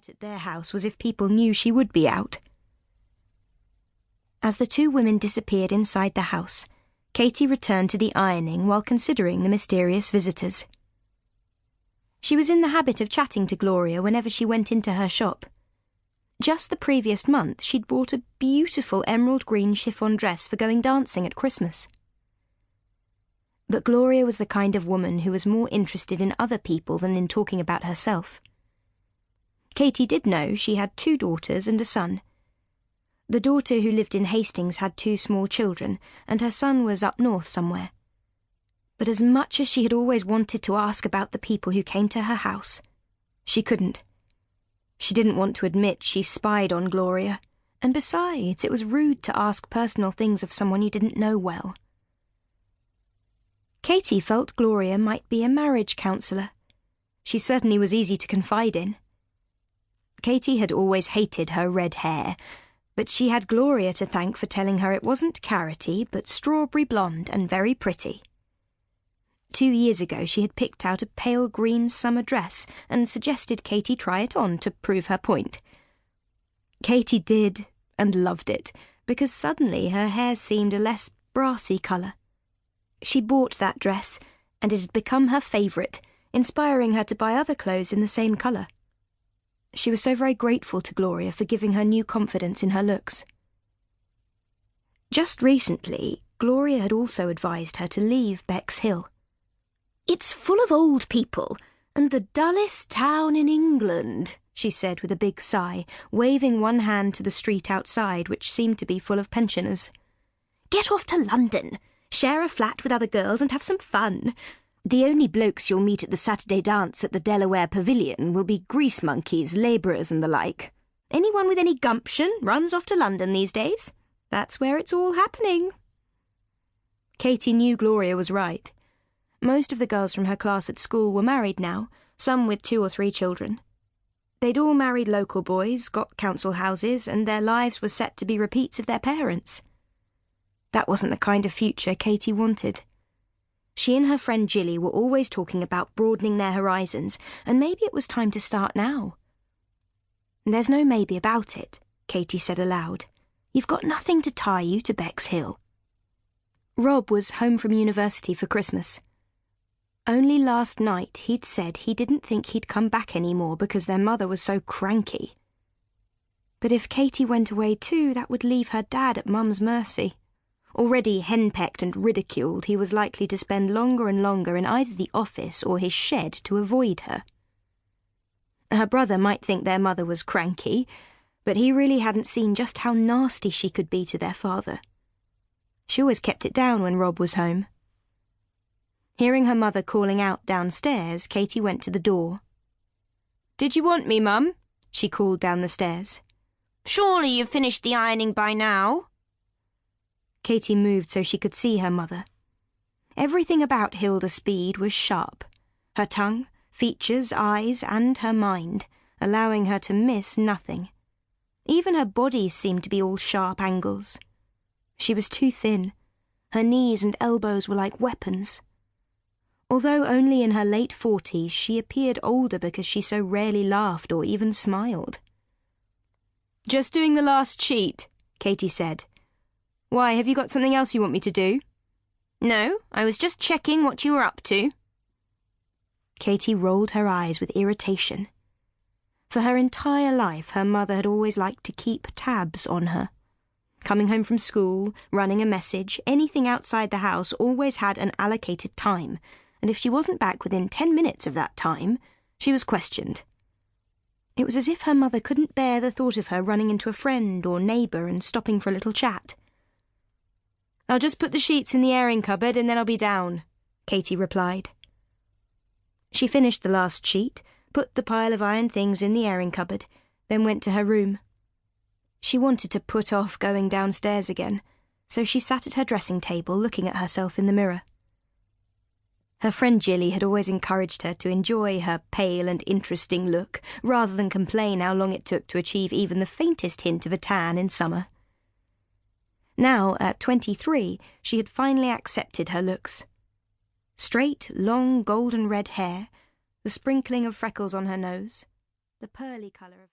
out at their house was if people knew she would be out. As the two women disappeared inside the house, Katy returned to the ironing while considering the mysterious visitors. She was in the habit of chatting to Gloria whenever she went into her shop. Just the previous month, she'd bought a beautiful emerald green chiffon dress for going dancing at Christmas. But Gloria was the kind of woman who was more interested in other people than in talking about herself. Katy did know she had 2 daughters and a son. The daughter who lived in Hastings had 2 small children, and her son was up north somewhere. But as much as she had always wanted to ask about the people who came to her house, she couldn't. She didn't want to admit she spied on Gloria, and besides, it was rude to ask personal things of someone you didn't know well. Katy felt Gloria might be a marriage counsellor. She certainly was easy to confide in. Katy had always hated her red hair, but she had Gloria to thank for telling her it wasn't carroty, but strawberry blonde and very pretty. 2 years ago she had picked out a pale green summer dress and suggested Katy try it on to prove her point. Katy did, and loved it, because suddenly her hair seemed a less brassy colour. She bought that dress, and it had become her favourite, inspiring her to buy other clothes in the same colour. She was so very grateful to Gloria for giving her new confidence in her looks. Just recently, Gloria had also advised her to leave Bexhill. "It's full of old people, and the dullest town in England," she said with a big sigh, waving one hand to the street outside, which seemed to be full of pensioners. "Get off to London. Share a flat with other girls and have some fun. The only blokes you'll meet at the Saturday dance at the Delaware Pavilion will be grease monkeys, labourers and the like. Anyone with any gumption runs off to London these days. That's where it's all happening." Katy knew Gloria was right. Most of the girls from her class at school were married now, some with 2 or 3 children. They'd all married local boys, got council houses, and their lives were set to be repeats of their parents'. That wasn't the kind of future Katy wanted. She and her friend Jilly were always talking about broadening their horizons, and maybe it was time to start now. "There's no maybe about it," Katy said aloud. "You've got nothing to tie you to Bexhill." Rob was home from university for Christmas. Only last night he'd said he didn't think he'd come back any more because their mother was so cranky. But if Katy went away too, that would leave her dad at Mum's mercy. Already henpecked and ridiculed, he was likely to spend longer and longer in either the office or his shed to avoid her. Her brother might think their mother was cranky, but he really hadn't seen just how nasty she could be to their father. She always kept it down when Rob was home. Hearing her mother calling out downstairs, Katy went to the door. "Did you want me, Mum?" she called down the stairs. "Surely you've finished the ironing by now?" Katy moved so she could see her mother. Everything about Hilda Speed was sharp. Her tongue, features, eyes, and her mind, allowing her to miss nothing. Even her body seemed to be all sharp angles. She was too thin. Her knees and elbows were like weapons. Although only in her late 40s, she appeared older because she so rarely laughed or even smiled. "Just doing the last sheet," Katy said. "Why, have you got something else you want me to do?" "No, I was just checking what you were up to." Katy rolled her eyes with irritation. For her entire life, her mother had always liked to keep tabs on her. Coming home from school, running a message, anything outside the house always had an allocated time, and if she wasn't back within 10 minutes of that time, she was questioned. It was as if her mother couldn't bear the thought of her running into a friend or neighbour and stopping for a little chat. "I'll just put the sheets in the airing cupboard and then I'll be down," Katy replied. She finished the last sheet, put the pile of iron things in the airing cupboard, then went to her room. She wanted to put off going downstairs again, so she sat at her dressing table looking at herself in the mirror. Her friend Jilly had always encouraged her to enjoy her pale and interesting look, rather than complain how long it took to achieve even the faintest hint of a tan in summer. Now, at 23, she had finally accepted her looks. Straight, long golden red hair, the sprinkling of freckles on her nose, the pearly colour of